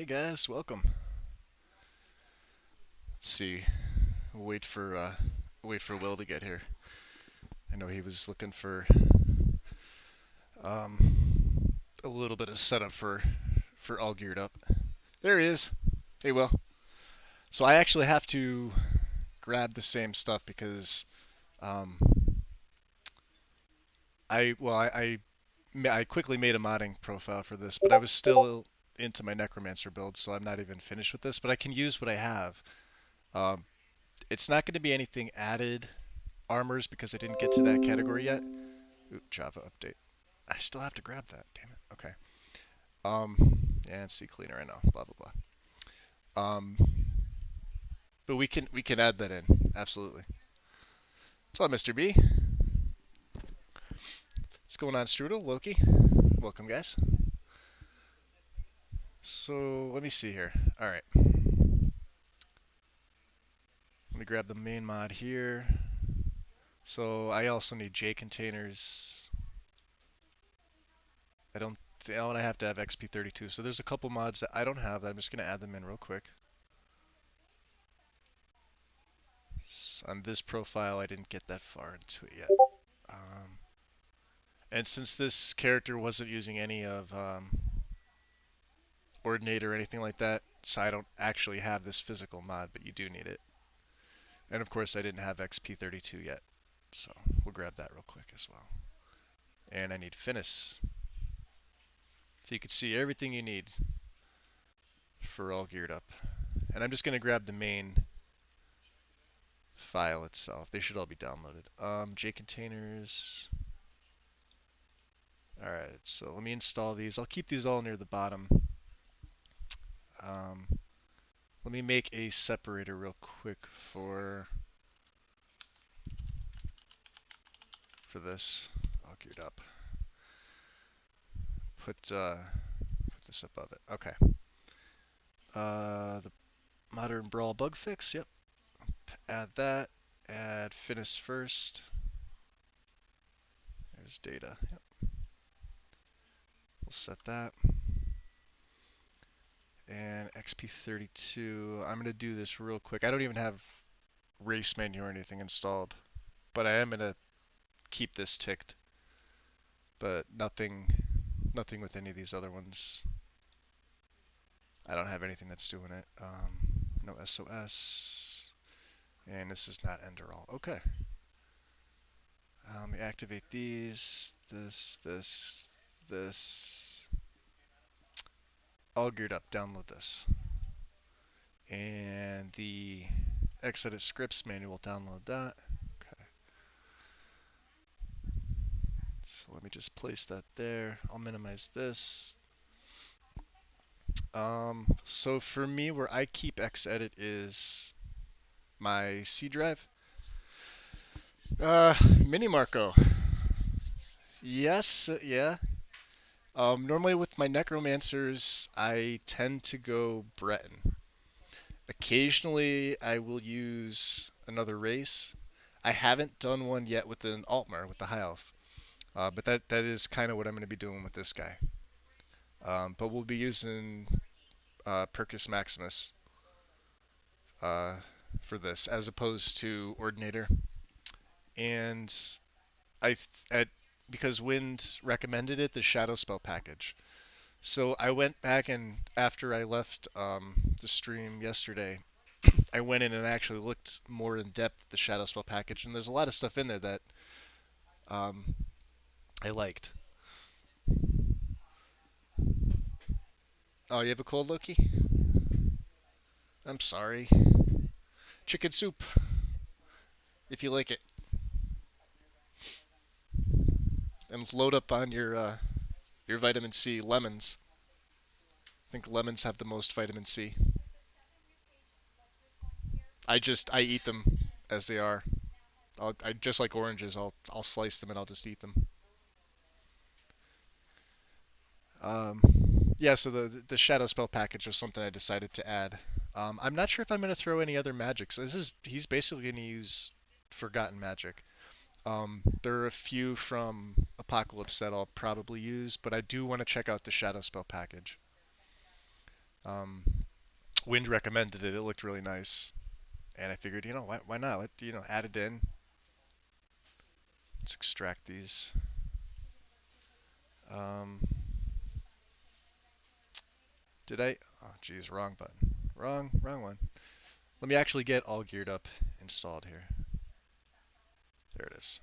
Hey guys, welcome. Let's see. Wait for Will to get here. I know he was looking for a little bit of setup for all geared up. There he is. Hey Will. So I actually have to grab the same stuff because um I quickly made a modding profile for this, but I was still into my necromancer build, so I'm not even finished with this. But I can use what I have. Um, it's not going to be anything added armors because I didn't get to that category yet. Ooh, Java update. I still have to grab that. Damn it. Okay. Um, and C cleaner. I know. Blah blah blah. But we can add that in. Absolutely. What's up, Mr. B? What's going on, Strudel? Loki? Welcome, guys. So let me see here. All right. Let me grab the main mod here. So I also need J containers. I don't. Oh, and I have to have XP32. So there's a couple mods that I don't have that I'm just gonna add them in real quick. On this profile, I didn't get that far into it yet. Um, and since this character wasn't using any of Ordinate or anything like that, so I don't actually have this physical mod, but you do need it. And of course, I didn't have XP32 yet, so we'll grab that real quick as well. And I need Finis, so you can see everything you need for all geared up. And I'm just going to grab the main file itself. They should all be downloaded. J containers. Alright, so let me install these. I'll keep these all near the bottom. Um, Let me make a separator real quick for this. All geared up. Put this above it. Okay. The modern brawl bug fix. Yep. Add that. Add Finis first. There's data. Yep. We'll set that. And XP32. I'm gonna do this real quick. I don't even have race menu or anything installed, but I am gonna keep this ticked. But nothing with any of these other ones. I don't have anything that's doing it. No SOS. And this is not Enderall. Okay. Let me activate these. This. All geared up. Download this. And the Xedit scripts manual, download that. Okay. So let me just place that there. I'll minimize this. So for me, where I keep Xedit is my C drive. Mini Marco. Yes, yeah. Normally with my necromancers, I tend to go Breton. Occasionally, I will use another race. I haven't done one yet with an Altmer with the high elf, but that is kind of what I'm going to be doing with this guy. But we'll be using Percus Maximus uh, for this, as opposed to Ordinator. And I at because Wind recommended it, the Shadow Spell package. So I went back and after I left the stream yesterday, I went in and actually looked more in depth at the Shadow Spell package, and there's a lot of stuff in there that um, I liked. Oh, you have a cold, Loki? I'm sorry. Chicken soup, if you like it, and load up on your vitamin C. Lemons. I think lemons have the most vitamin C. I eat them as they are. I just like oranges. I'll slice them and I'll just eat them. Um, yeah, so the shadow spell package was something I decided to add. I'm not sure if I'm gonna throw any other magics. He's basically gonna use forgotten magic. There are a few from Apocalypse that I'll probably use, but I do want to check out the shadow spell package. Um, Wind recommended it. It looked really nice, and I figured, why not? Add it in. Let's extract these. Um, did I? Oh, geez, wrong button. Wrong one. Let me actually get all geared up installed here. There it is.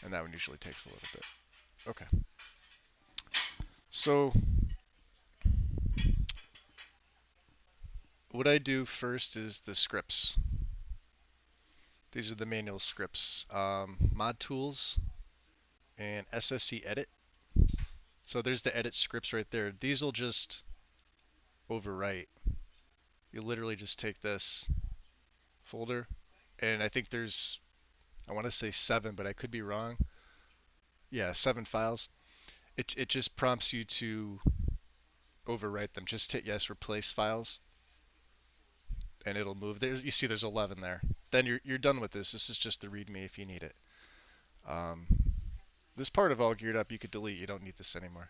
And that one usually takes a little bit. Okay. So what I do first is the scripts. These are the manual scripts. Mod tools and SSC edit. So there's the edit scripts right there. These will just overwrite. You literally just take this folder, and I think I want to say 7, but I could be wrong. Yeah, 7 files. It just prompts you to overwrite them. Just hit yes, replace files, and it'll move. You see there's 11 there. Then you're done with this. This is just the README if you need it. Um, this part of all geared up you could delete. You don't need this anymore.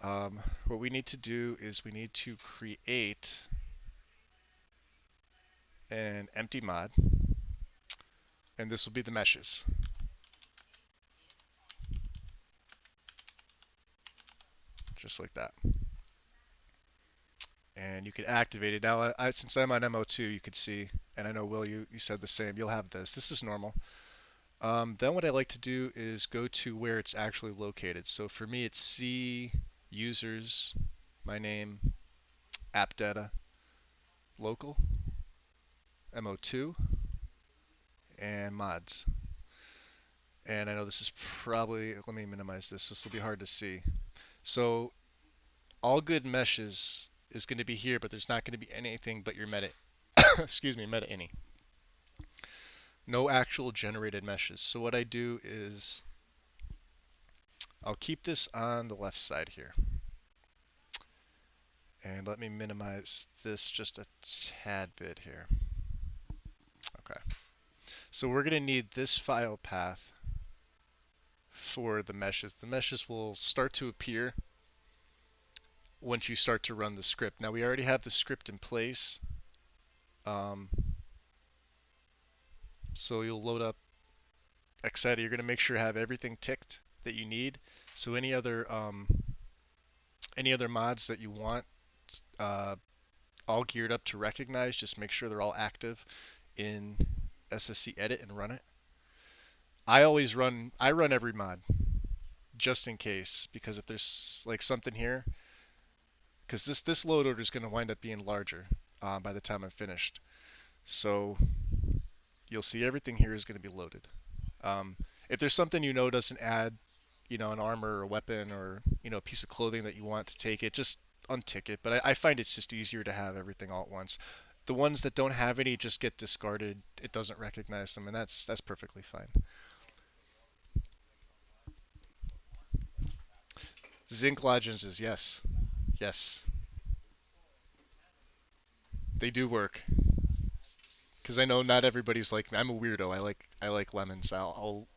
What we need to do is we need to create an empty mod, and this will be the meshes, just like that. And you can activate it. Now, since I'm on MO2, you could see, and I know, Will, you said the same, you'll have this. This is normal. Then what I like to do is go to where it's actually located. So for me, it's C, users, my name, app data, local, MO2, and mods. And I know this is probably, let me minimize this. This will be hard to see. So all good meshes is going to be here, but there's not going to be anything but your meta, excuse me, meta ini. No actual generated meshes. So what I do is I'll keep this on the left side here. And let me minimize this just a tad bit here. Okay. So we're going to need this file path for the meshes. The meshes will start to appear once you start to run the script. Now we already have the script in place. So you'll load up X80. You're going to make sure you have everything ticked that you need. So any other mods that you want uh, all geared up to recognize, just make sure they're all active in SSC edit and run it. I run every mod just in case, because if there's like something here, because this load order is going to wind up being larger by the time I'm finished. So you'll see everything here is going to be loaded. If there's something doesn't add, an armor or a weapon or a piece of clothing that you want to take it, just untick it. But I find it's just easier to have everything all at once. The ones that don't have any just get discarded. It doesn't recognize them, and that's perfectly fine. Zinc Legends is yes, yes, they do work. Because I know not everybody's like me. I'm a weirdo. I like lemons. I'll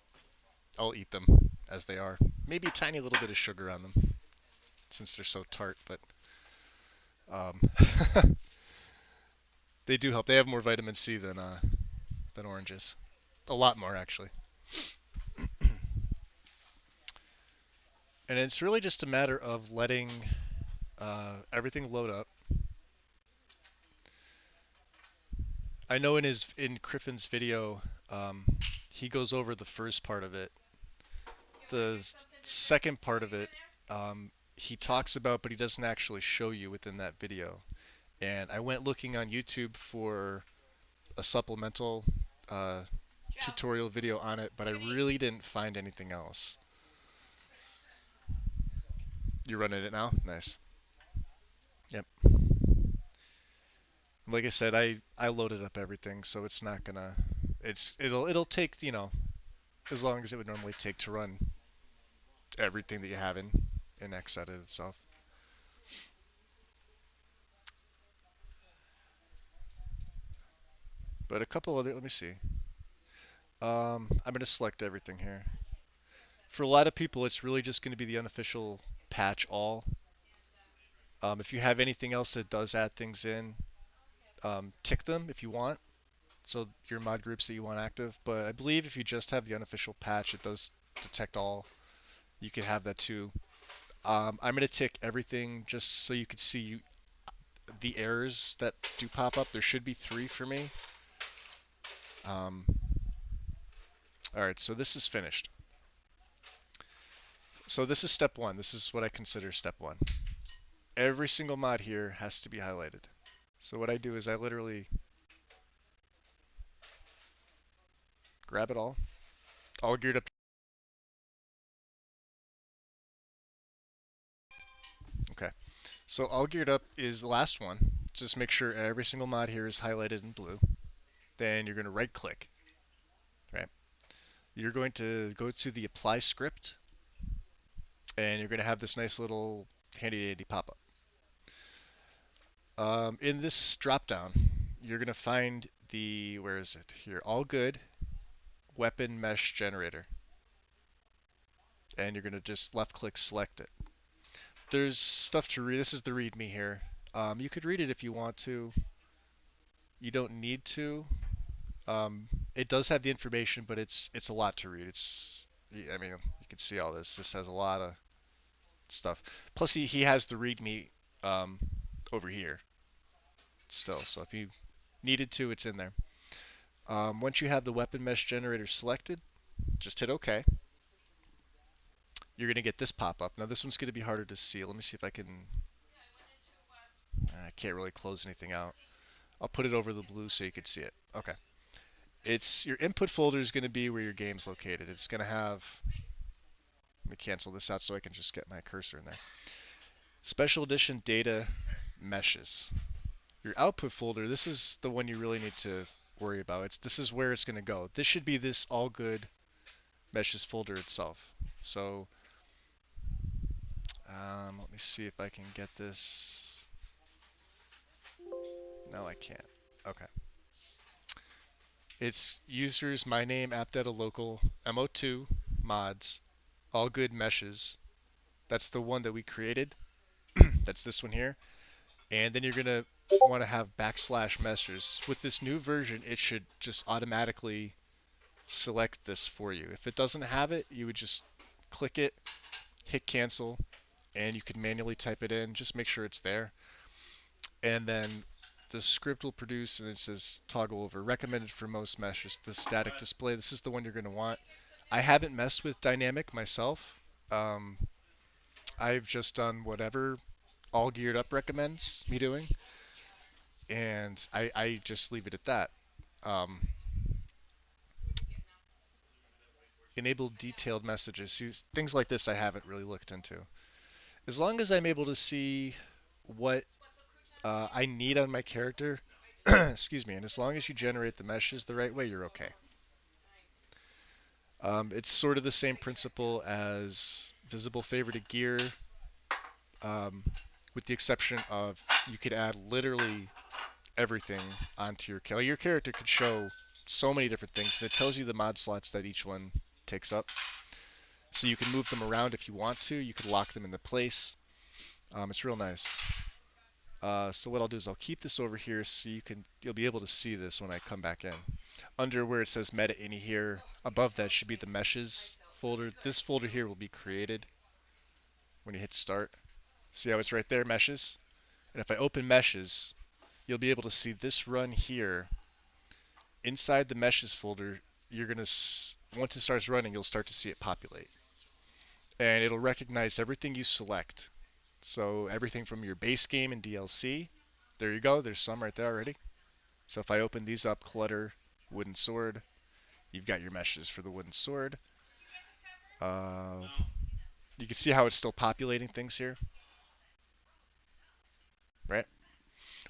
eat them as they are. Maybe a tiny little bit of sugar on them since they're so tart, but um, they do help. They have more vitamin C than oranges. A lot more actually. And it's really just a matter of letting everything load up. I know in Griffin's video, he goes over the first part of it. The second part of it, he talks about, but he doesn't actually show you within that video. And I went looking on YouTube for a supplemental uh, tutorial video on it, but I really didn't find anything else. You running it now? Nice. Yep. Like I said, I loaded up everything, so it's not gonna. It'll take as long as it would normally take to run everything that you have in Xedit itself. But a couple other. Let me see. I'm gonna select everything here. For a lot of people, it's really just going to be the unofficial patch all. If you have anything else that does add things in, tick them if you want. So your mod groups that you want active. But I believe if you just have the unofficial patch, it does detect all. You could have that too. I'm going to tick everything just so you can see the errors that do pop up. There should be 3 for me. Alright, so this is finished. So this is step 1. This is what I consider step 1. Every single mod here has to be highlighted. So what I do is I literally grab it all geared up. Okay, so all geared up is the last one. Just make sure every single mod here is highlighted in blue. Then you're going to right click, right? You're going to go to the apply script, and you're going to have this nice little handy dandy pop-up. In this drop-down, you're going to find the, where is it? Here, all good, weapon mesh generator. And you're going to just left click select it. There's stuff to read. This is the README here. You could read it if you want to. You don't need to. It does have the information, but it's a lot to read. I mean, you can see all this. This has a lot of stuff. Plus, he has the README over here still. So if you needed to, it's in there. Once you have the weapon mesh generator selected, just hit OK. You're going to get this pop-up. Now this one's going to be harder to see. Let me see if I can... I can't really close anything out. I'll put it over the blue so you can see it. Okay. It's your input folder is going to be where your game's located. It's going to have... Let me cancel this out so I can just get my cursor in there. Special edition data meshes. Your output folder, this is the one you really need to worry about. This is where it's going to go. This should be this all good meshes folder itself. So let me see if I can get this. No, I can't. Okay. It's users, my name, app data local, mo2, mods, all good meshes. That's the one that we created. That's this one here. And then you're going to want to have backslash meshes. With this new version, it should just automatically select this for you. If it doesn't have it, you would just click it, hit cancel, and you can manually type it in. Just make sure it's there. And then the script will produce, and it says toggle over, recommended for most meshes. The static display, this is the one you're going to want. I haven't messed with dynamic myself. I've just done whatever all geared up recommends me doing, and I just leave it at that. Enable detailed messages. See, things like this I haven't really looked into. As long as I'm able to see what I need on my character, excuse me, and as long as you generate the meshes the right way, you're okay. It's sort of the same principle as visible favorited gear, with the exception of you could add literally everything onto your character. Your character could show so many different things, and it tells you the mod slots that each one takes up. So you can move them around if you want to. You could lock them into place. It's real nice. So what I'll do is I'll keep this over here so you'll be able to see this when I come back in. Under where it says meta ini here, above that should be the meshes folder. This folder here will be created when you hit start. See how it's right there, meshes? And if I open meshes, you'll be able to see this run here. Inside the meshes folder, you're going to, once it starts running, you'll start to see it populate. And it'll recognize everything you select. So everything from your base game and DLC. There you go, there's some right there already. So if I open these up, clutter, wooden sword, you've got your meshes for the wooden sword. You can see how it's still populating things here. Right?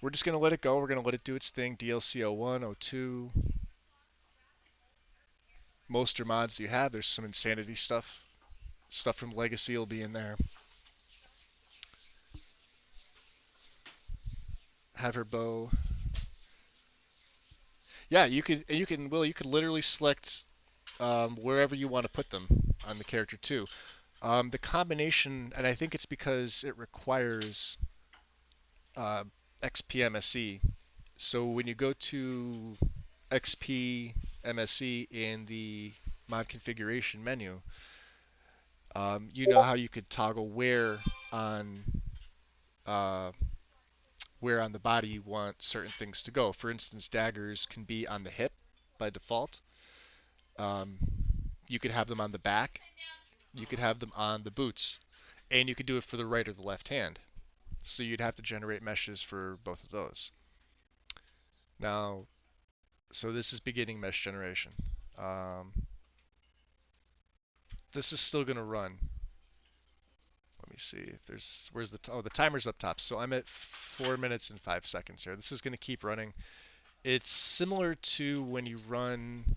We're just going to let it go. We're going to let it do its thing. DLC 01, 02. Most are mods you have. There's some insanity stuff. Stuff from Legacy will be in there. Have her bow. Yeah, you could literally select wherever you want to put them. on the character too. The combination, and I think it's because it requires uh, XPMSE. So when you go to XPMSE in the mod configuration menu, you know how you could toggle on uh, where on the body you want certain things to go. For instance, daggers can be on the hip by default. Um, you could have them on the back. You could have them on the boots, and you could do it for the right or the left hand. So you'd have to generate meshes for both of those. Now, so this is beginning mesh generation. Um, this is still going to run. Let me see if there's, where's the timer's up top. So I'm at 4 minutes and 5 seconds here. This is going to keep running. It's similar to when you run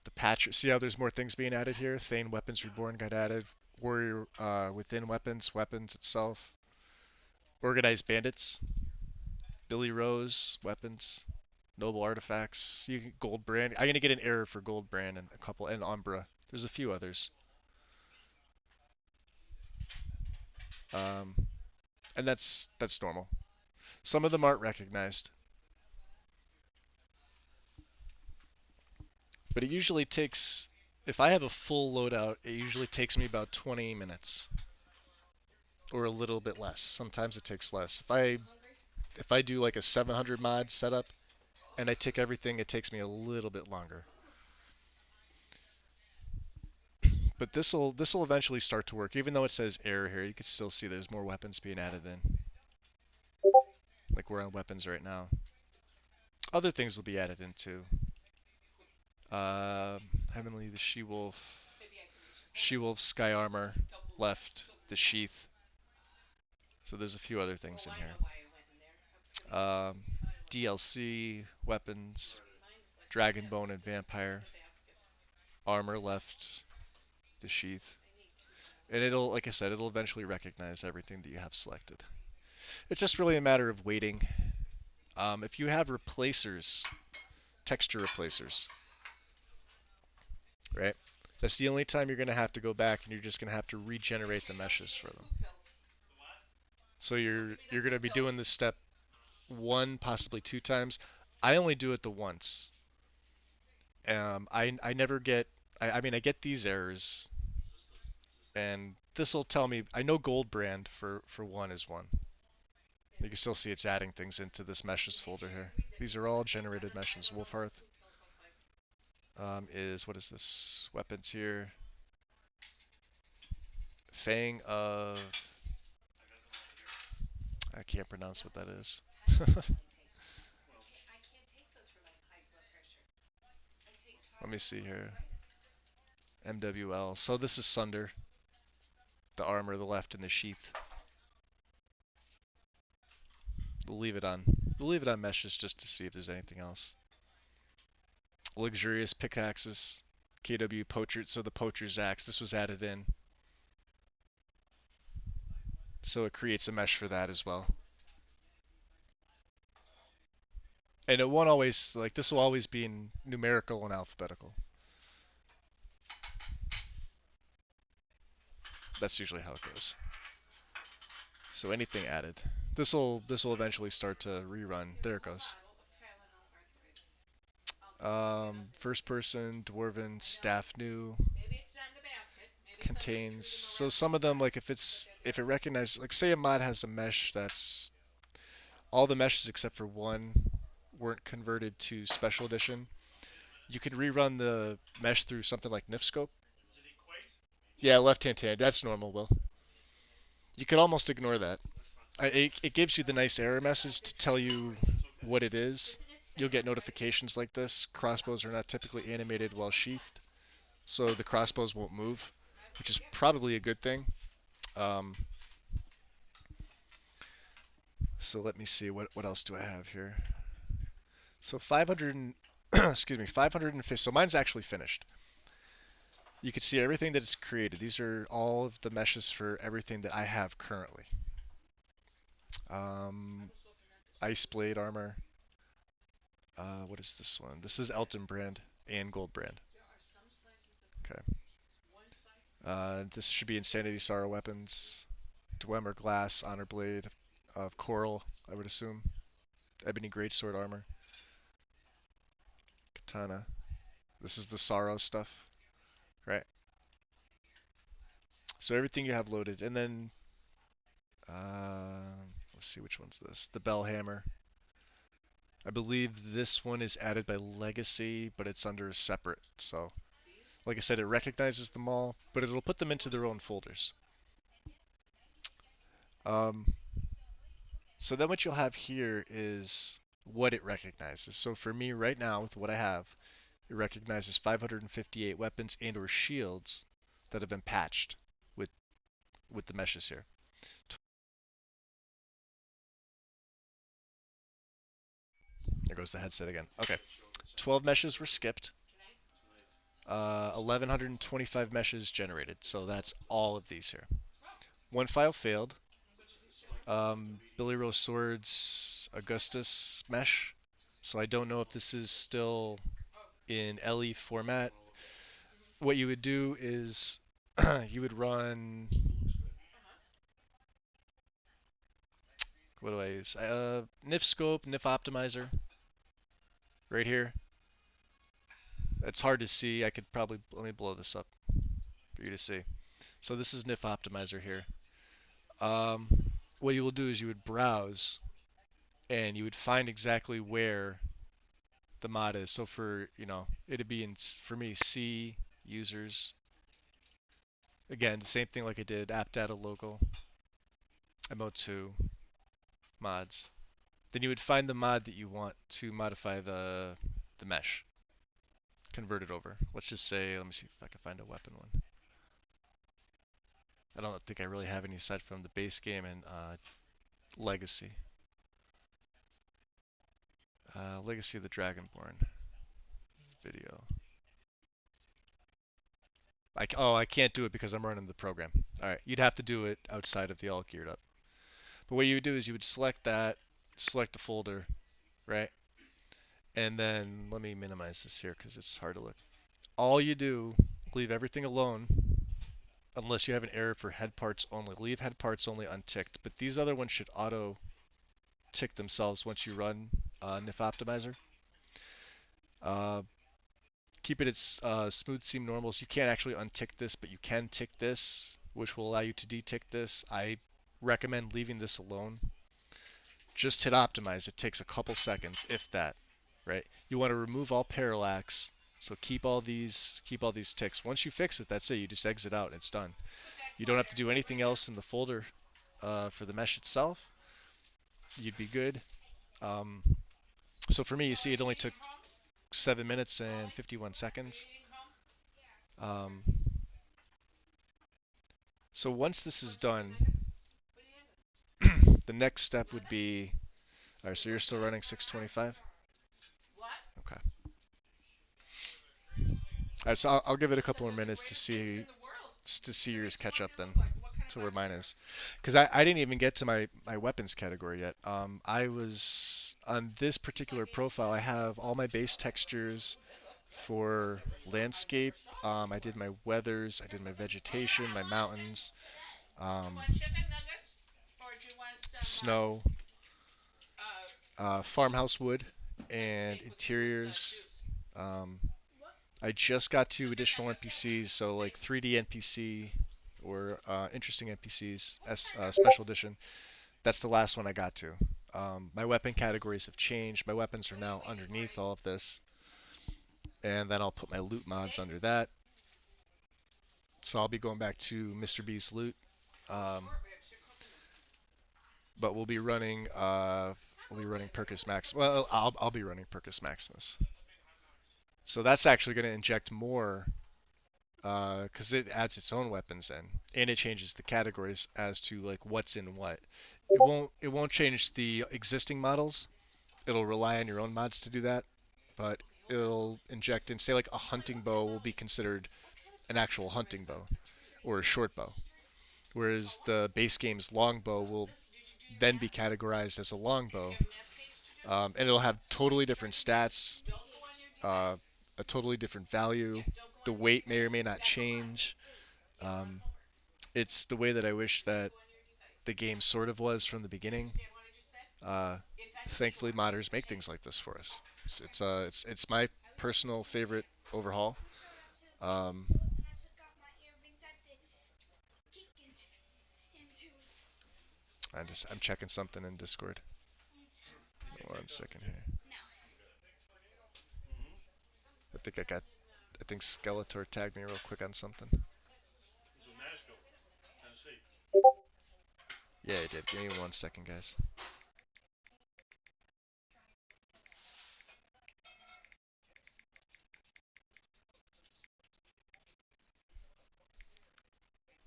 the patch. See how there's more things being added here? Thane Weapons Reborn got added. Warrior Within Weapons, Weapons itself. Organized Bandits. Billy Rose, Weapons. Noble Artifacts. You can Gold Brand. I'm gonna get an error for Gold Brand and a couple, and Umbra. There's a few others. Um, and that's normal. Some of them aren't recognized, but it usually takes. If I have a full loadout, it usually takes me about 20 minutes, or a little bit less. Sometimes it takes less. If I do like a 700 mod setup and I tick everything, it takes me a little bit longer. But this'll eventually start to work. Even though it says error here, you can still see there's more weapons being added in. Like we're on weapons right now. Other things will be added in too. Uh, Heavenly, the She-Wolf Sky Armor left, the Sheath. So there's a few other things in here. DLC, weapons, Dragonbone and Vampire. Armor left, the Sheath. And it'll, like I said, it'll eventually recognize everything that you have selected. It's just really a matter of waiting. If you have replacers, texture replacers, right? That's the only time you're going to have to go back and you're just going to have to regenerate the meshes for them. So you're going to be doing this step one, possibly two times. I only do it the once. I never get, I mean, I get these errors, and this will tell me, I know Gold Brand for one is one. You can still see it's adding things into this meshes folder here. These are all generated meshes. Wolfhearth what is this? Weapons here. Fang of, I can't pronounce what that is. Let me see here. MWL. So this is Sunder. The armor, the left, and the sheath. We'll leave it on. We'll leave it on meshes just to see if there's anything else. Luxurious pickaxes. KW poacher. So the poacher's axe. This was added in. So it creates a mesh for that as well. And it won't always, like, this will always be in numerical and alphabetical. That's usually how it goes. So anything added. This'll eventually start to rerun. There it goes. First person, Dwarven, staff new, contains, so some of them, like if it recognizes, like say a mod has a mesh that's, all the meshes except for one weren't converted to special edition, you can rerun the mesh through something like Nifscope. Yeah, left hand hand, that's normal, Will. You could almost ignore that. It gives you the nice error message to tell you what it is. You'll get notifications like this. Crossbows are not typically animated while sheathed, so the crossbows won't move, which is probably a good thing. Um, so let me see, what else do I have here? So 500 and, excuse me, 550. So mine's actually finished. You can see everything that it's created. These are all of the meshes for everything that I have currently. Um, Ice Blade armor. What is this one? This is Elton brand and Gold brand. Okay. This should be Insanity Sorrow weapons. Dwemer Glass, Honor Blade, of Coral, I would assume. Ebony Greatsword armor. Katana. This is the Sorrow stuff, right? So everything you have loaded, and then let's see which one's this. The Bell Hammer. I believe this one is added by Legacy, but it's under separate. So, like I said, it recognizes them all, but it'll put them into their own folders. Um, so then what you'll have here is what it recognizes. So for me right now, with what I have, it recognizes 558 weapons and or shields that have been patched with the meshes here. There goes the headset again. Okay. 12 meshes were skipped. 1125 meshes generated. So that's all of these here. One file failed. Billy Rose Swords Augustus mesh. So I don't know if this is still in LE format. What you would do is you would run. What do I use? NIF scope, NIF optimizer. Right here. It's hard to see. I could probably let me blow this up for you to see. So this is NIF optimizer here. Um, what you will do is you would browse and you would find exactly where the mod is. So for, it'd be in, for me, C users. Again, the same thing like I did, app data local, MO2, mods. Then you would find the mod that you want to modify the mesh. Convert it over. Let's just say, let me see if I can find a weapon one. I don't think I really have any aside from the base game and Legacy. Legacy of the Dragonborn. Video. I can't do it because I'm running the program. Alright, you'd have to do it outside of the all geared up. But what you would do is you would select that, select the folder, right? And then, let me minimize this here because it's hard to look. All you do, leave everything alone, unless you have an error for head parts only. Leave head parts only unticked, but these other ones should auto tick themselves once you run NIF Optimizer. Keep it at smooth seam normals. You can't actually untick this, but you can tick this, which will allow you to detick this. I recommend leaving this alone. Just hit optimize. It takes a couple seconds, if that. Right? You want to remove all parallax. So keep all these ticks. Once you fix it, that's it. You just exit out and it's done. You don't have to do anything else in the folder for the mesh itself. You'd be good. So for me, you see, it only took 7 minutes and 51 seconds. So once this is done, the next step would be, all right, so you're still running 625? Okay. All right, so I'll give it a couple more minutes to see yours catch up then to where mine is. Because I didn't even get to my weapons category yet. I was, on this particular profile, I have all my base textures for landscape. I did my weathers, I did my vegetation, my mountains, snow, farmhouse wood, and interiors. I just got to additional NPCs, so like 3D NPC or interesting NPCs, special edition. That's the last one I got to. My weapon categories have changed. My weapons are now underneath all of this. And then I'll put my loot mods under that. So I'll be going back to Mr. B's loot. But we'll be running Percus Max. Well, I'll be running Percus Maximus. So that's actually going to inject more because it adds its own weapons in, and it changes the categories as to like what's in what. It won't change the existing models. It'll rely on your own mods to do that, but it'll inject in, say like a hunting bow will be considered an actual hunting bow or a short bow, whereas the base game's longbow will then be categorized as a longbow, and it'll have totally different stats, a totally different value. The weight may or may not change. Um, it's the way that I wish that the game sort of was from the beginning. Uh, Thankfully, modders make things like this for us. It's my personal favorite overhaul. Um, I'm checking something in Discord. 1 second here. I think Skeletor tagged me real quick on something. Yeah, I did. Give me 1 second, guys.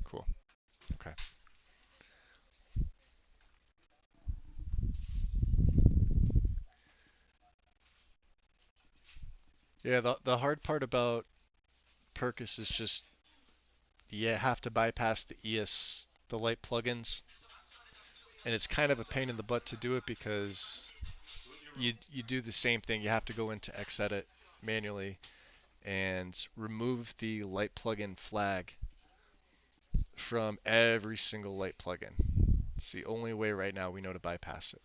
Cool. Okay. Yeah, the hard part about Percus is just you have to bypass the light plugins, and it's kind of a pain in the butt to do it because you do the same thing. You have to go into Xedit manually and remove the light plugin flag from every single light plugin. It's the only way right now we know to bypass it.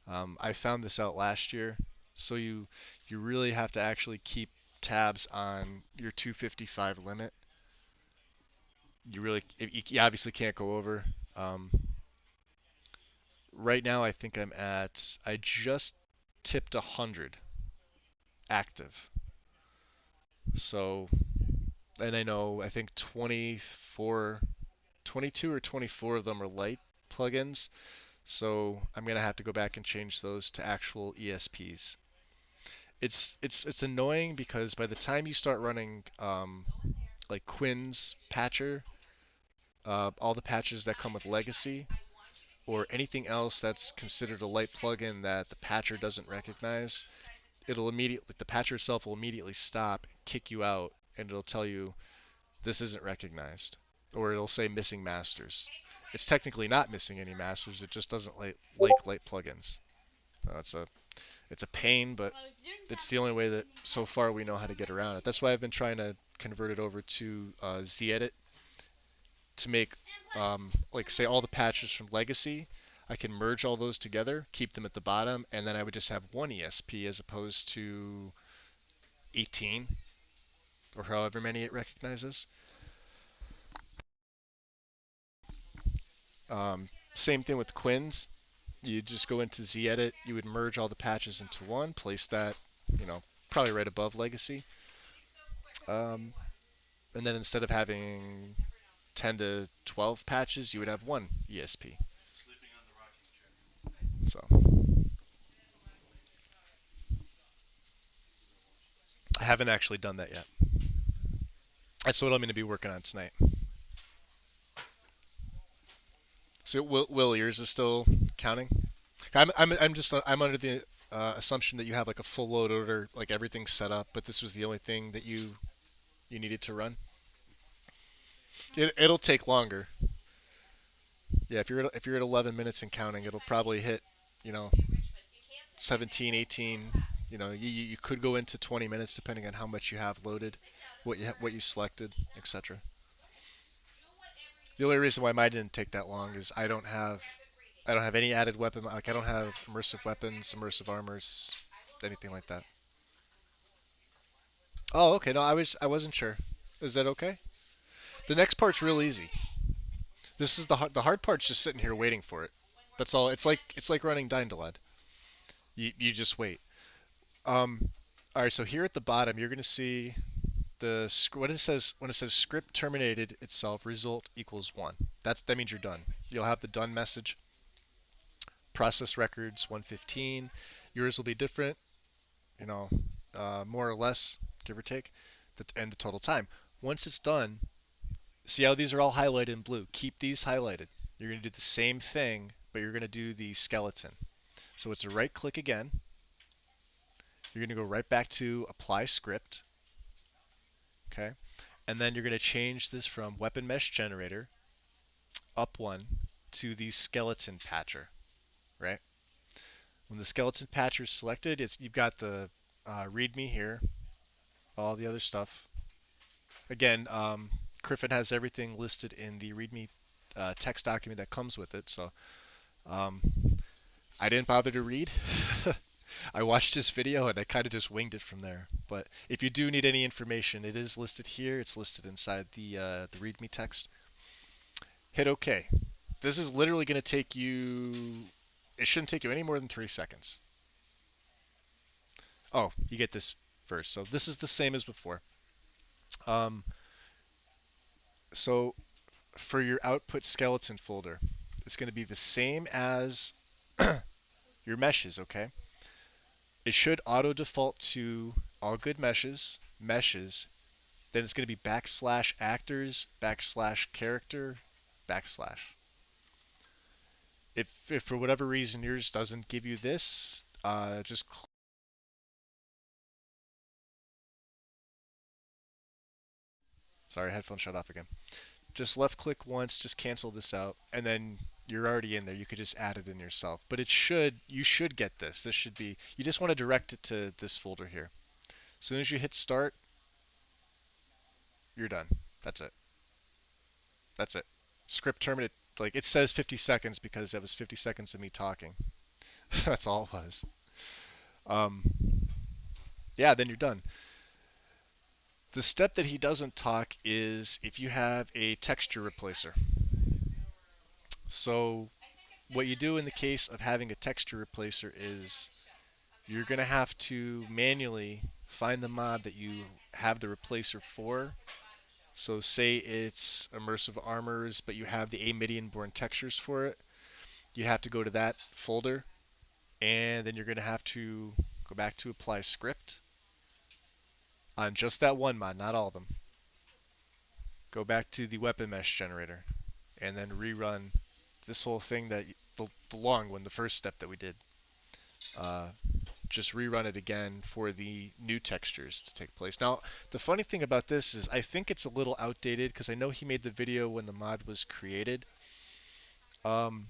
I found this out last year, so you really have to actually keep tabs on your 255 limit. You obviously can't go over. Um, right now, I think I just tipped 100 active. So, and I think 22 or 24 of them are light plugins. So I'm gonna have to go back and change those to actual ESPs. It's annoying because by the time you start running like Quinn's patcher, all the patches that come with Legacy, or anything else that's considered a light plugin that the patcher doesn't recognize, the patcher itself will immediately stop, kick you out, and it'll tell you this isn't recognized, or it'll say missing masters. It's technically not missing any masters. It just doesn't like light plugins. It's a pain, but it's the only way that so far we know how to get around it. That's why I've been trying to convert it over to Zedit to make, like, say, all the patches from Legacy. I can merge all those together, keep them at the bottom, and then I would just have one ESP as opposed to 18 or however many it recognizes. Same thing with Quinn's. You just go into Zedit, you would merge all the patches into one, place that, you know, probably right above Legacy. Um, and then instead of having 10 to 12 patches, you would have one ESP. So I haven't actually done that yet. That's what I'm going to be working on tonight. So Will yours is still counting? I'm under the assumption that you have like a full load order, like everything's set up, but this was the only thing that you needed to run. It'll take longer. Yeah, if you're at 11 minutes and counting, it'll probably hit, you know, 17, 18. You know, you could go into 20 minutes depending on how much you have loaded, what you selected, etc. The only reason why mine didn't take that long is I don't have any added weapon. Like I don't have immersive weapons, immersive armors, anything like that. Oh, okay. No, I wasn't sure. Is that okay? The next part's real easy. This is the hard part's just sitting here waiting for it. That's all. It's like running Dying to Lead. You just wait. All right. So here at the bottom, you're gonna see what it says when it says script terminated itself. Result equals 1. That means you're done. You'll have the done message. Process records 115. Yours will be different. You know, more or less, give or take, and the total time. Once it's done, see how these are all highlighted in blue. Keep these highlighted. You're going to do the same thing, but you're going to do the skeleton. So it's a right click again. You're going to go right back to apply script. Okay. And then you're going to change this from weapon mesh generator up one to the skeleton patcher. Right. When the skeleton patcher is selected, you've got the README here, all the other stuff. Again, Griffin has everything listed in the README text document that comes with it. So um, I didn't bother to read. I watched this video and I kind of just winged it from there. But if you do need any information, it is listed here. It's listed inside the README text. Hit OK. This is literally going to take you. It shouldn't take you any more than 3 seconds. Oh, you get this first. So this is the same as before. Um, so for your output skeleton folder, it's going to be the same as your meshes, okay? It should auto default to all good meshes. Then it's going to be backslash actors, backslash character, backslash. If for whatever reason yours doesn't give you this, just sorry, headphone shut off again. Just left click once, just cancel this out, and then you're already in there. You could just add it in yourself. But you should get this. This should be, you just want to direct it to this folder here. As soon as you hit start, you're done. That's it. That's it. Script terminate, like it says 50 seconds because that was 50 seconds of me talking. That's all it was. Um, yeah, then you're done. The step that he doesn't talk is if you have a texture replacer. So what you do in the case of having a texture replacer is you're going to have to manually find the mod that you have the replacer for. So say it's immersive armors, but you have the Amidian-born textures for it. You have to go to that folder, and then you're going to have to go back to apply script on just that one mod, not all of them. Go back to the weapon mesh generator, and then rerun this whole thing the long one, the first step that we did. Uh, just rerun it again for the new textures to take place. Now, the funny thing about this is I think it's a little outdated because I know he made the video when the mod was created. Um,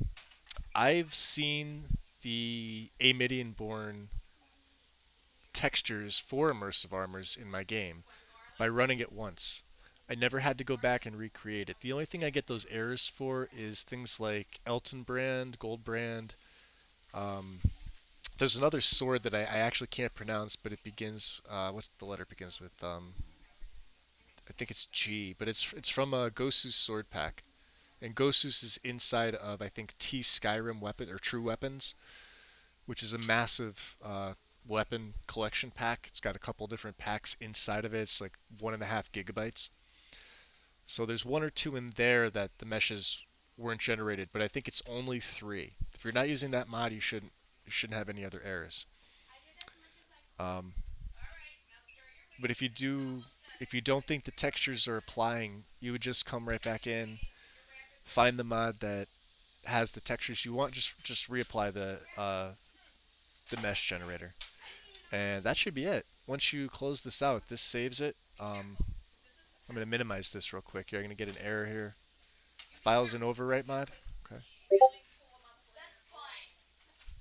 I've seen the Amidian-born textures for immersive armors in my game by running it once. I never had to go back and recreate it. The only thing I get those errors for is things like Elton Brand, Gold Brand. Um, there's another sword that I actually can't pronounce, but it begins. What's the letter begins with? I think it's G, but it's from a Gosu's sword pack, and Gosu's is inside of I think T Skyrim weapon or True Weapons, which is a massive weapon collection pack. It's got a couple different packs inside of it. It's like 1.5 gigabytes. So there's one or two in there that the meshes weren't generated, but I think it's only 3. If you're not using that mod, you shouldn't have any other errors. Um, but if you don't think the textures are applying, you would just come right back in, find the mod that has the textures you want, just reapply the mesh generator, and that should be it. Once you close this out, this saves it. I'm going to minimize this real quick. You're going to get an error here. Files and overwrite mod. Okay.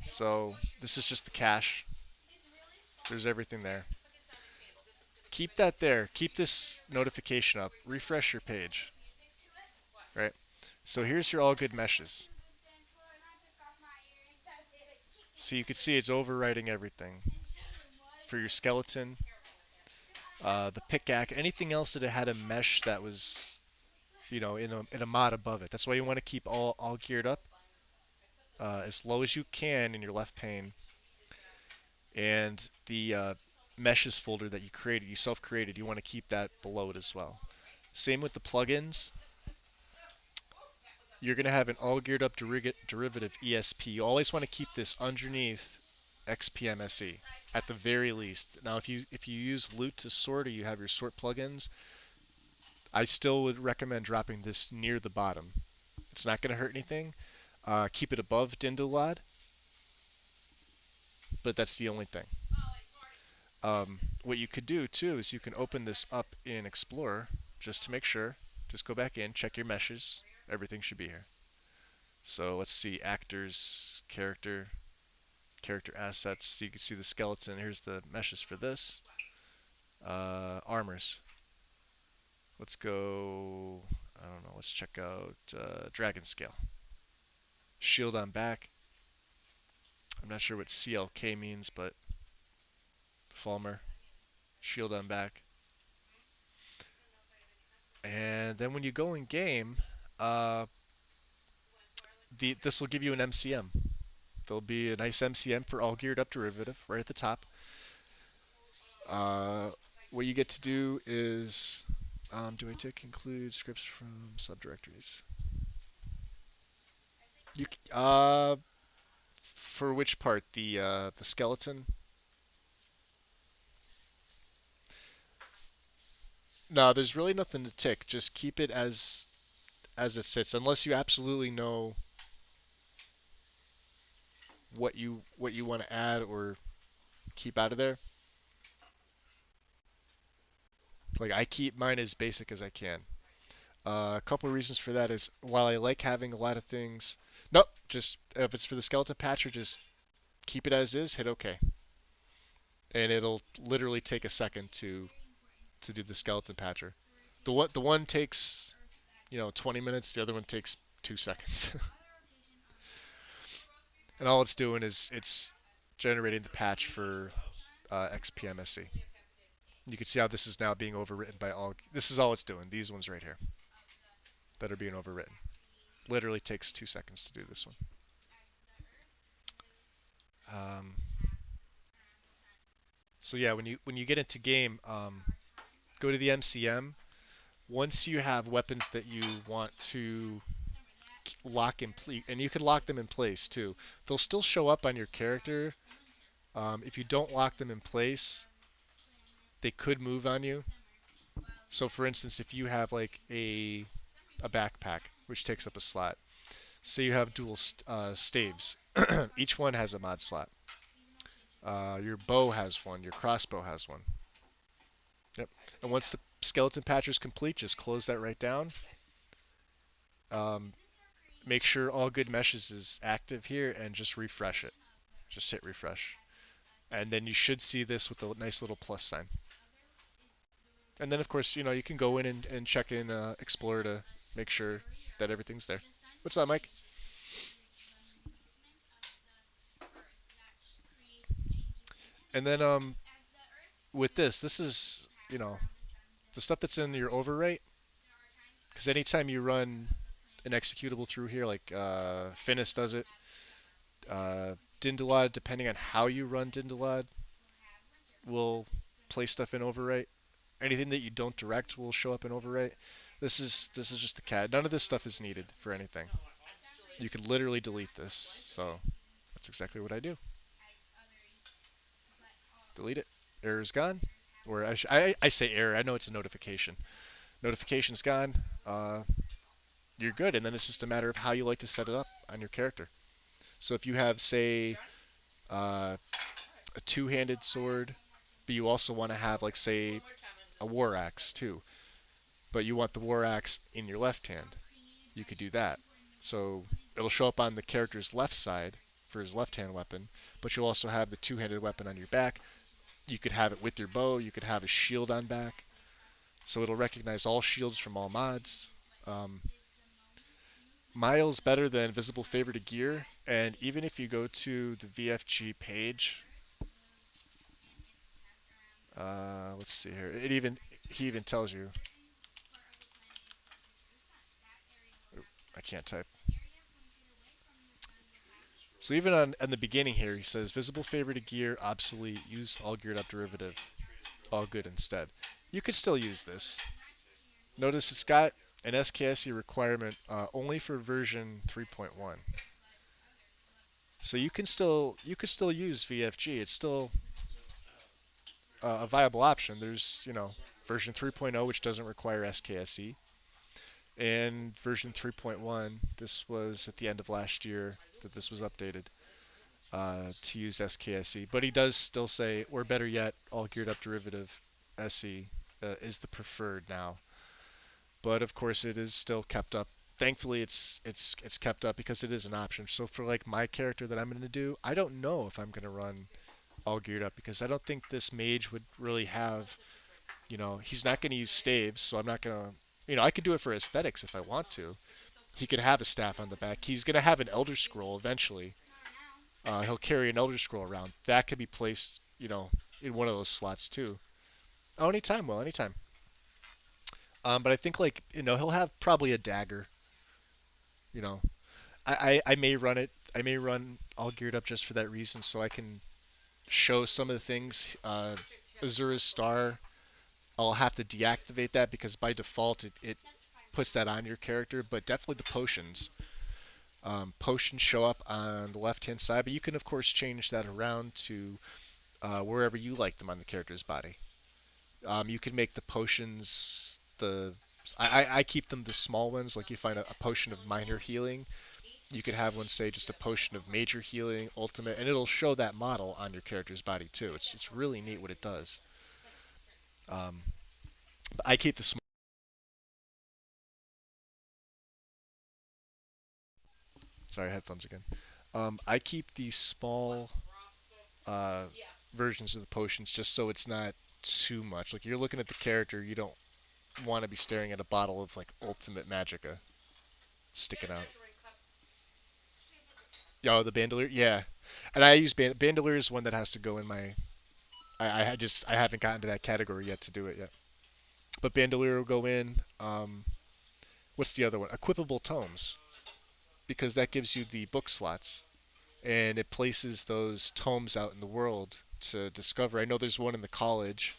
So this is just the cache. There's everything there. Keep that there. Keep this notification up. Refresh your page. Right. So here's your all good meshes. So you can see it's overwriting everything. For your skeleton, the pickaxe, anything else that it had a mesh that was, in a mod above it. That's why you want to keep all geared up as low as you can in your left pane. And the meshes folder that you self-created, you want to keep that below it as well. Same with the plugins. You're going to have an all geared up derivative ESP. You always want to keep this underneath XPMSE at the very least. Now, if you use loot to sort or you have your sort plugins, I still would recommend dropping this near the bottom. It's not going to hurt anything. Keep it above Dindolad, but that's the only thing. What you could do too is you can open this up in Explorer just to make sure. Just go back in, check your meshes. Everything should be here. So let's see, actors, character assets. So you can see the skeleton. Here's the meshes for this. Armors. Let's go. I don't know. Let's check out Dragon Scale. Shield on back. I'm not sure what CLK means, but Falmer. Shield on back. And then when you go in game, uh, this will give you an MCM. There'll be a nice MCM for all geared up derivative right at the top. Uh, what you get to do is, do I tick include scripts from subdirectories? You for which part? The skeleton? No, there's really nothing to tick. Just keep it as it sits, unless you absolutely know what you want to add or keep out of there. Like I keep mine as basic as I can. A couple of reasons for that is while I like having a lot of things, nope, just if it's for the skeleton patcher, just keep it as is, hit OK, and it'll literally take a second to do the skeleton patcher. The one takes 20 minutes, the other one takes 2 seconds, and all it's doing is it's generating the patch for XPMSC. You can see how this is now being overwritten by all. This is all it's doing. These ones right here that are being overwritten. Literally takes 2 seconds to do this one. Um, so yeah, when you get into game, go to the MCM. Once you have weapons that you want to lock in place, and you can lock them in place too. They'll still show up on your character. If you don't lock them in place, they could move on you. So for instance, if you have like a backpack which takes up a slot, say you have dual staves, each one has a mod slot. Your bow has one. Your crossbow has one. Yep. And once the skeleton patch is complete, just close that right down. Um, Make sure all good meshes is active here and just refresh it. Just hit refresh. And then you should see this with a nice little plus sign. And then of course, you can go in and check in Explorer to make sure that everything's there. What's up, Mike? And then with this is, the stuff that's in your overwrite, because anytime you run an executable through here, like Finis does it, Dindalad, depending on how you run Dindalad, will place stuff in overwrite. Anything that you don't direct will show up in overwrite. This is just the CAD. None of this stuff is needed for anything. You can literally delete this. So that's exactly what I do. Delete it. Error's gone. Or I say error. I know it's a notification. Notification's gone. Uh, you're good. And then it's just a matter of how you like to set it up on your character. So if you have, say, a two-handed sword, but you also want to have, like, say, a war axe too, but you want the war axe in your left hand, you could do that. So it'll show up on the character's left side for his left-hand weapon, but you'll also have the two-handed weapon on your back. You could have it with your bow. You could have a shield on back. So it'll recognize all shields from all mods. Um, Miles better than visible favor to gear, and even if you go to the VFG page, let's see here. He even tells you. Oop, I can't type. So even on the beginning here, he says visible favor to gear obsolete. Use all geared up derivative. All good instead. You could still use this. Notice it's got an SKSE requirement only for version 3.1. So you could still use VFG. It's still a viable option. There's version 3.0 which doesn't require SKSE, and version 3.1. This was at the end of last year that this was updated to use SKSE. But he does still say, or better yet, all geared up derivative SE is the preferred now. But of course, it is still kept up. Thankfully, it's kept up because it is an option. So for like my character that I'm going to do, I don't know if I'm going to run all geared up because I don't think this mage would really have He's not going to use staves, so I'm not going to. I could do it for aesthetics if I want to. He could have a staff on the back. He's going to have an Elder Scroll eventually. He'll carry an Elder Scroll around. That could be placed, in one of those slots too. Oh, anytime, well, anytime. But I think like he'll have probably a dagger. You know, I may run it. I may run all geared up just for that reason, so I can show some of the things. Azura's Star. I'll have to deactivate that because by default it puts that on your character. But definitely the potions. Potions show up on the left-hand side, but you can of course change that around to wherever you like them on the character's body. You can make the potions I keep them the small ones. Like you find a potion of minor healing, you could have one say just a potion of major healing, ultimate, and it'll show that model on your character's body too. It's really neat what it does. Um, but I keep the small. Sorry, headphones again. I keep the small uh, versions of the potions just so it's not too much. Like you're looking at the character, you don't want to be staring at a bottle of like ultimate magicka sticking out. Oh, the bandolier, yeah. And I use bandolier is one that has to go in my. I haven't gotten to that category yet to do it yet. But bandolier will go in. What's the other one? Equipable tomes, because that gives you the book slots, and it places those tomes out in the world to discover. I know there's one in the college.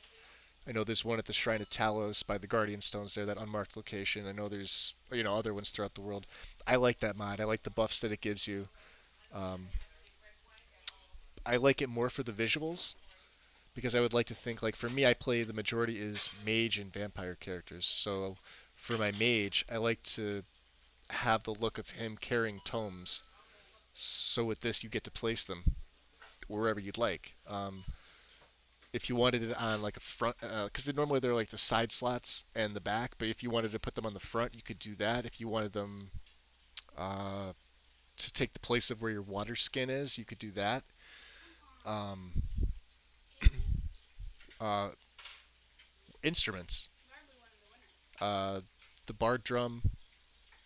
I know there's one at the Shrine of Talos by the Guardian Stones there, that unmarked location. I know there's other ones throughout the world. I like that mod. I like the buffs that it gives you. Um, I like it more for the visuals because I would like to think like for me, I play the majority is mage and vampire characters. So for my mage, I like to have the look of him carrying tomes. So with this, you get to place them wherever you'd like. If you wanted it on like a front, because normally they're like the side slots and the back, but if you wanted to put them on the front, you could do that. If you wanted them uh, to take the place of where your water skin is, you could do that. Um, uh, Instruments, uh, the bar drum,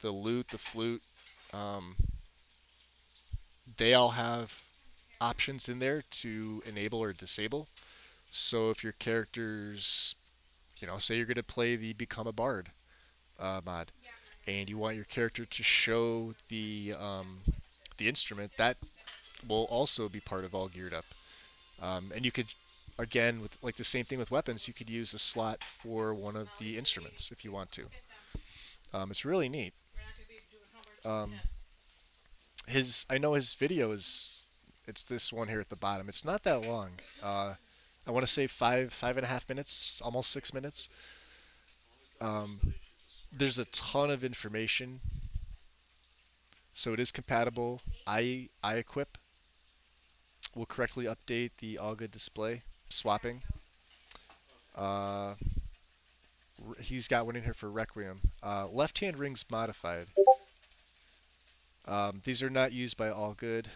the lute, the flute, um, they all have options in there to enable or disable. So if your character's, say you're going to play the Become a Bard mod, and you want your character to show the instrument, that will also be part of all geared up. And you could, again, with like the same thing with weapons, you could use a slot for one of the instruments if you want to. It's really neat. Um, I know his video is, it's this one here at the bottom. It's not that long. I want to say 5.5 minutes, almost 6 minutes. Um, there's a ton of information, so it is compatible. I equip will correctly update the all good display swapping. Uh, he's got one in here for Requiem. Left hand rings modified. These are not used by all good.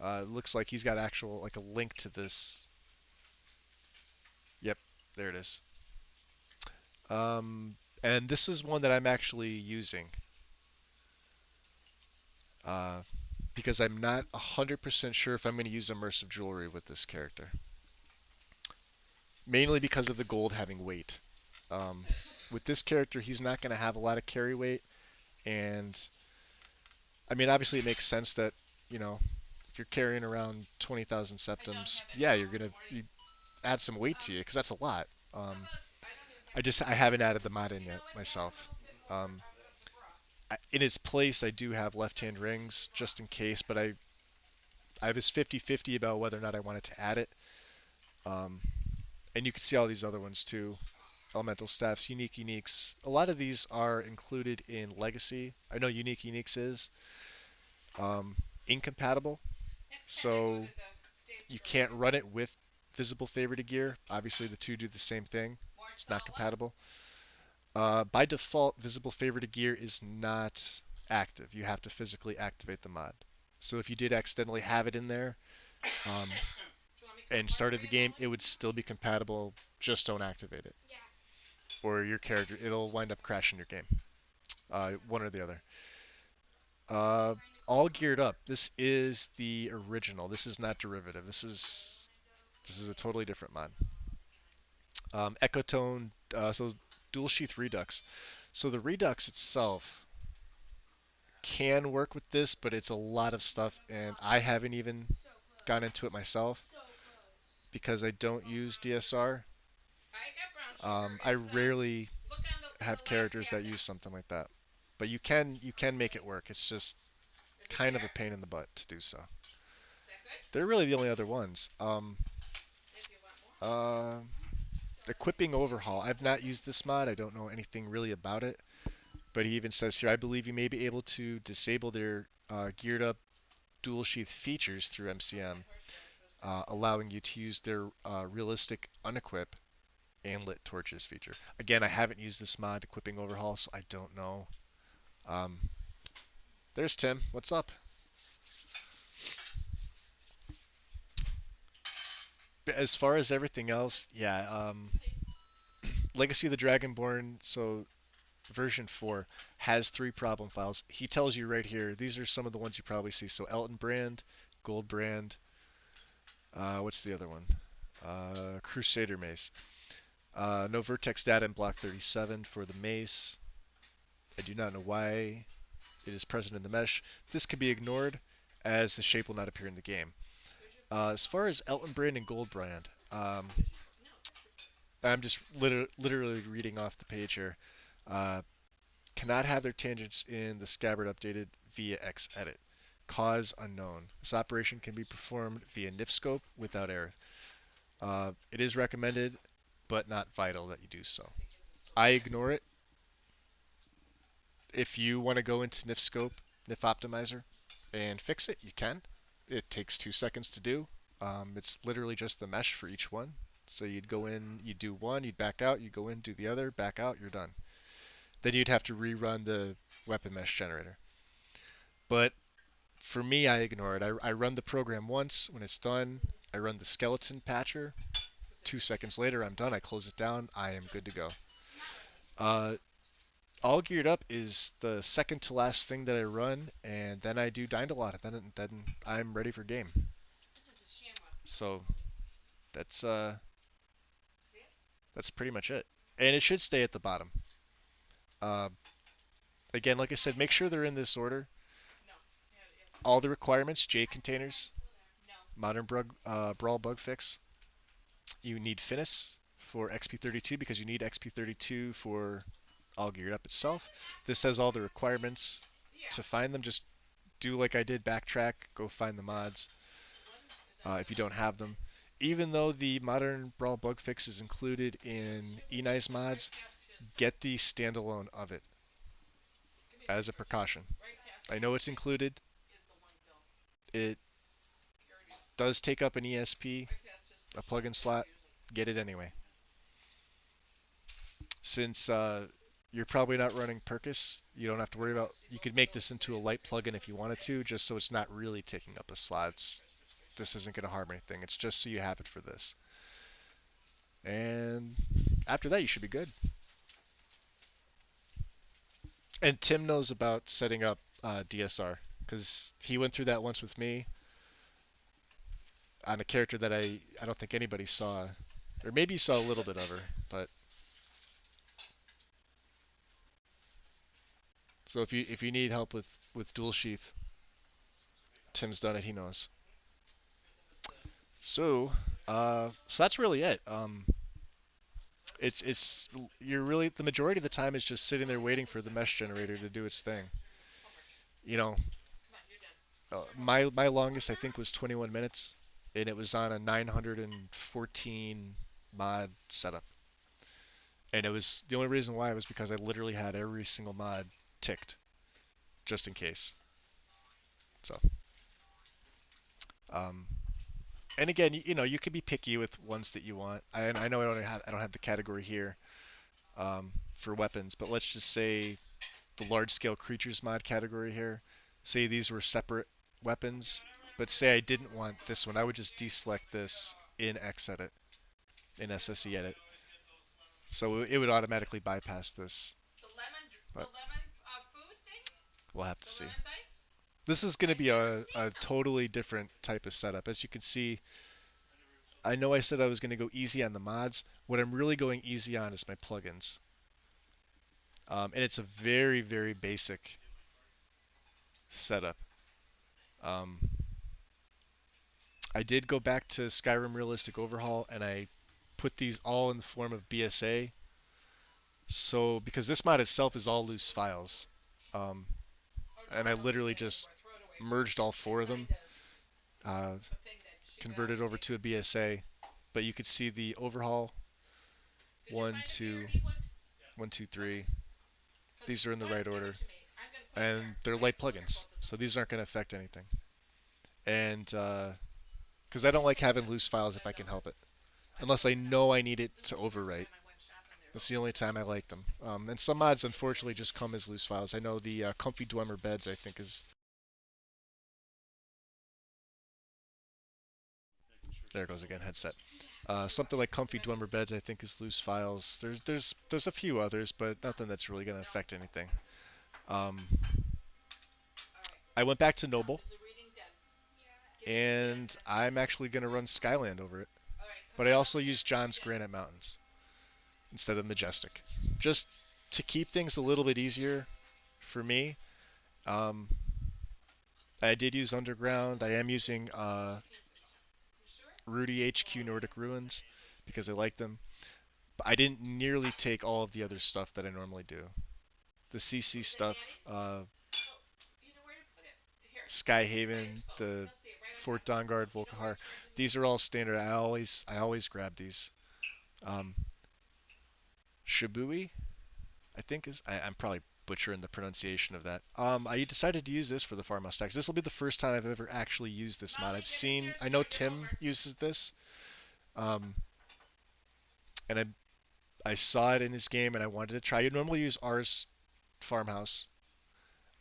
Looks like he's got actual like a link to this. Yep, there it is. And this is one that I'm actually using uh, because I'm not 100% sure if I'm going to use immersive jewelry with this character. Mainly because of the gold having weight. Um, with this character, he's not going to have a lot of carry weight, and I mean, obviously, it makes sense that if you're carrying around 20,000 septims, yeah, you're gonna add some weight to you because that's a lot. Um, I haven't added the mod in yet myself. Um, in its place, I do have left-hand rings just in case, but I was 50-50 about whether or not I wanted to add it. Um, and you can see all these other ones too. Elemental staffs, unique uniques. A lot of these are included in Legacy. I know unique uniques is um, incompatible, so you can't run it with visible favorited gear. Obviously, the two do the same thing. It's not compatible. By default, visible favorited gear is not active. You have to physically activate the mod. So if you did accidentally have it in there, um, and started the game, it would still be compatible. Just don't activate it, or your character it'll wind up crashing your game. One or the other. Uh, all geared up. This is the original. This is not derivative. This is a totally different mod. Ecotone. So dual sheath redux. So the redux itself can work with this, but it's a lot of stuff, and I haven't even gone into it myself because I don't use DSR. I rarely have characters that use something like that, but you can make it work. It's just kind of a pain in the butt to do so. They're really the only other ones. Uh, Equipping overhaul. I've not used this mod. I don't know anything really about it, but he even says here, I believe you may be able to disable their geared up dual sheath features through MCM, allowing you to use their realistic unequip and lit torches feature. Again, I haven't used this mod, equipping overhaul, so I don't know. Um, there's Tim. What's up? As far as everything else, yeah. Legacy of the Dragonborn, so version 4 has 3 problem files. He tells you right here, these are some of the ones you probably see. So Elton Brand, Gold Brand, what's the other one? Crusader Mace. No vertex data in block 37 for the mace. I do not know why it is present in the mesh. This can be ignored as the shape will not appear in the game. As far as Elton Brand and Gold Brand, I'm just literally reading off the page here. Uh, Cannot have their tangents in the scabbard updated via Xedit. Cause unknown. This operation can be performed via nifscope without error. It is recommended, but not vital that you do so. I ignore it. If you want to go into nifscope, nif optimizer, and fix it, you can. It takes 2 seconds to do. It's literally just the mesh for each one. So you'd go in, you'd do one, you'd back out, you'd go in, do the other, back out, you're done. Then you'd have to rerun the weapon mesh generator. But for me, I ignore it. I run the program once. When it's done, I run the skeleton patcher. 2 seconds later, I'm done. I close it down. I am good to go. All geared up is the second to last thing that I run, and then I do Dynalot. Then I'm ready for game. So that's pretty much it. And it should stay at the bottom. Uh, Again, like I said, make sure they're in this order. All the requirements, J containers, modern brawl bug fix. You need Finis for XP32 because you need XP32 for all geared up itself. This has all the requirements to find them. Just do like I did, backtrack, go find the mods if you don't have them. Even though the modern brawl bug fix is included in Enei's mods, get the standalone of it as a precaution. I know it's included. It does take up an ESP, a plugin slot. Get it anyway. Since you're probably not running Percus, you don't have to worry about. You could make this into a light plugin if you wanted to, just so it's not really taking up a slot. This isn't going to harm anything. It's just so you have it for this. And after that, you should be good. And Tim knows about setting up DSR because he went through that once with me on a character that I don't think anybody saw, or maybe you saw a little bit of her, but so if you need help with dual sheath, Tim's done it. He knows. So that's really it. It's you're really the majority of the time is just sitting there waiting for the mesh generator to do its thing. You know, my longest I think was 21 minutes, and it was on a 914 mod setup. And it was the only reason why was because I literally had every single mod ticked, just in case. So, um, and again, you know, you could be picky with ones that you want. I know I don't have the category here for weapons, but let's just say the large scale creatures mod category here. Say these were separate weapons, but say I didn't want this one, I would just deselect this in Xedit, in SSE Edit. So it would automatically bypass this. But we'll have to see. This is going to be a totally different type of setup. As you can see, I know I said I was going to go easy on the mods. What I'm really going easy on is my plugins. And it's a very, very basic setup. Um, I did go back to Skyrim Realistic Overhaul and I put these all in the form of BSA. So, because this mod itself is all loose files. Um, and I literally just merged all four of them, uh, converted over to a BSA. But you could see the overhaul, 1, 2, 1, 2, 3. These are in the right order. And they're light plugins, so these aren't going to affect anything. And because I don't like having loose files if I can help it, unless I know I need it to overwrite. That's the only time I like them. And some mods, unfortunately, just come as loose files. I know the Comfy Dwemer Beds, I think, is... There it goes again, headset. Something like Comfy Dwemer Beds, I think, is loose files. There's a few others, but nothing that's really going to affect anything. Um, I went back to Noble, and I'm actually going to run Skyland over it. But I also use John's Granite Mountains instead of Majestic, just to keep things a little bit easier for me. Um, I did use Underground. I am using Rudy HQ Nordic Ruins because I like them. But I didn't nearly take all of the other stuff that I normally do. The CC stuff, Skyhaven, the Fort Dawnguard, Volkihar, these are all standard. I always grab these. Um, Shibui, I think I'm probably butchering the pronunciation of that. I decided to use this for the farmhouse tax. This will be the first time I've ever actually used this mod. I know Tim uses this, um, and I saw it in his game and I wanted to try. You normally use R's farmhouse.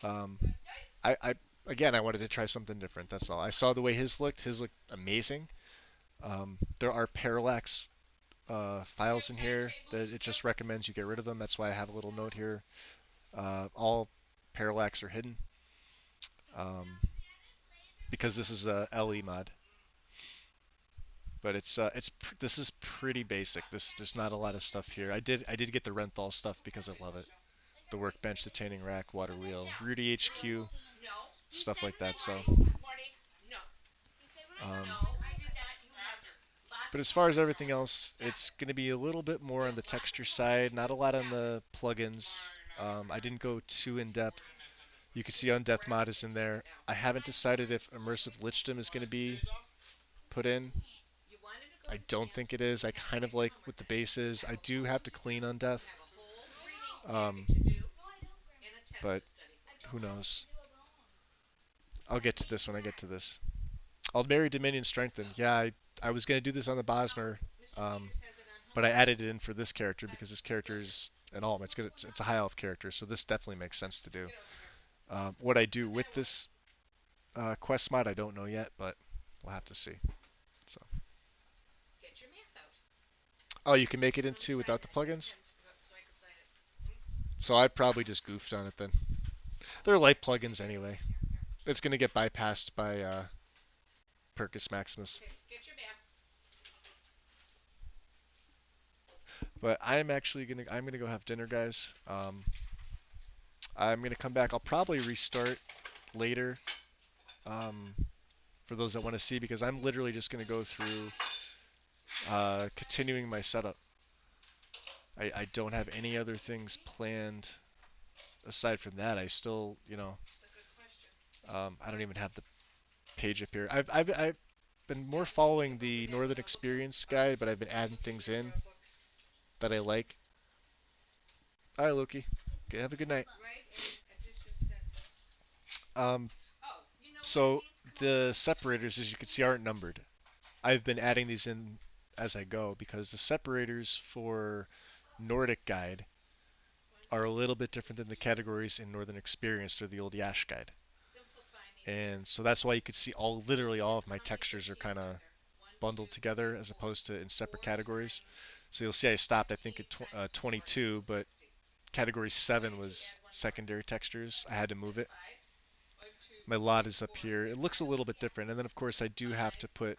Um, I again I wanted to try something different. That's all. I saw the way his looked. His looked amazing. There are parallax files in here that it just recommends you get rid of them. That's why I have a little note here. All parallax are hidden um, because this is a LE mod. But this is pretty basic. There's not a lot of stuff here. I did get the Renthal stuff because I love it. The workbench, the tanning rack, water wheel, Rudy HQ, stuff like that. So, um, but as far as everything else, it's going to be a little bit more on the texture side, not a lot on the plugins. I didn't go too in depth. You can see Undeath Mod is in there. I haven't decided if Immersive Lichdom is going to be put in. I don't think it is. I kind of like with the bases. I do have to clean Undeath. Um, but who knows? I'll get to this when I get to this. Aldmeri Dominion Strengthened. Yeah, I was going to do this on the Bosmer, but I added it in for this character because this character is an Alm. It's a high elf character, so this definitely makes sense to do. What I do with this quest mod, I don't know yet, but we'll have to see. So. Oh, you can make it into without the plugins? So I probably just goofed on it then. They're light plugins anyway. It's going to get bypassed by Percus Maximus. But I'm gonna go have dinner, guys. I'm gonna come back. I'll probably restart later. Um, for those that want to see, because I'm literally just gonna go through continuing my setup. I don't have any other things planned aside from that. I still, I don't even have the page up here. I've been more following the Northern Experience guide, but I've been adding things in that I like. All right, Loki. Okay, have a good night. Um, so the separators, as you can see, aren't numbered. I've been adding these in as I go because the separators for Nordic Guide are a little bit different than the categories in Northern Experience or the old Yash Guide. And so that's why you could see literally all of my textures are kind of bundled together as opposed to in separate categories. So you'll see I stopped, I think, at 22, but category 7 was secondary textures. I had to move it. My lot is up here. It looks a little bit different. And then, of course, I do have to put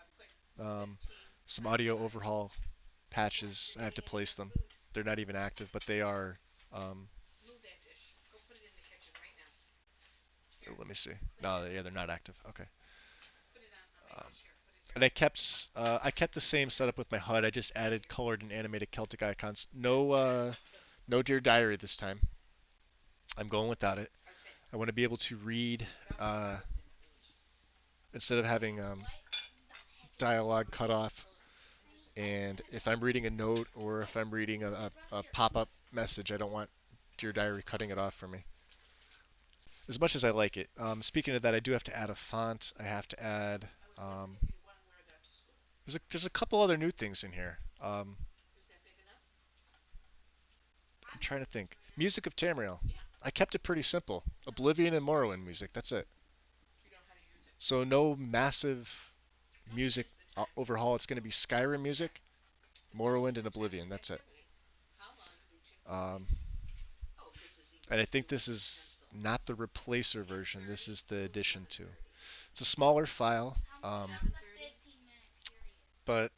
um, some audio overhaul patches. I have to place them. They're not even active, but they are. Um, Let me see. No, yeah, they're not active. Okay. Um, and I kept the same setup with my HUD. I just added colored and animated Celtic icons. No Dear Diary this time. I'm going without it. I want to be able to read uh, instead of having dialogue cut off. And if I'm reading a note or if I'm reading a pop-up message, I don't want Dear Diary cutting it off for me. As much as I like it. Speaking of that, I do have to add a font. I have to add. Um, there's a couple other new things in here. I'm trying to think. Music of Tamriel. I kept it pretty simple. Oblivion and Morrowind music. That's it. So no massive music overhaul. It's going to be Skyrim music, Morrowind, and Oblivion. That's it. Um, and I think this is not the replacer version. This is the addition to. It's a smaller file, but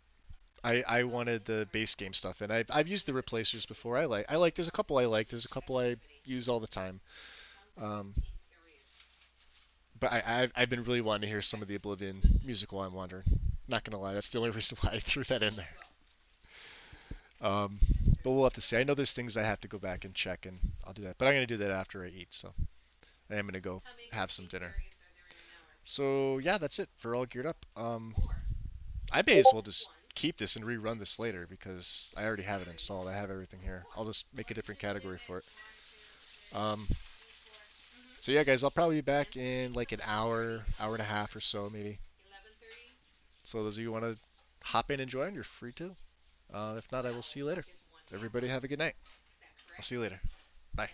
I wanted the base game stuff, and I've used the replacers before. I like. There's a couple I like. There's a couple I use all the time. Um, but I've been really wanting to hear some of the Oblivion music while I'm wandering. Not gonna lie, that's the only reason why I threw that in there. Um, but we'll have to see. I know there's things I have to go back and check, and I'll do that. But I'm gonna do that after I eat, so I am gonna go have some dinner. So yeah, that's it for all geared up. I may as well just keep this and rerun this later because I already have it installed. I have everything here. I'll just make a different category for it. Um, so yeah, guys, I'll probably be back in like an hour and a half or so, maybe. So those of you who want to hop in and join, you're free to. If not, I will see you later. Everybody have a good night. I'll see you later. Bye.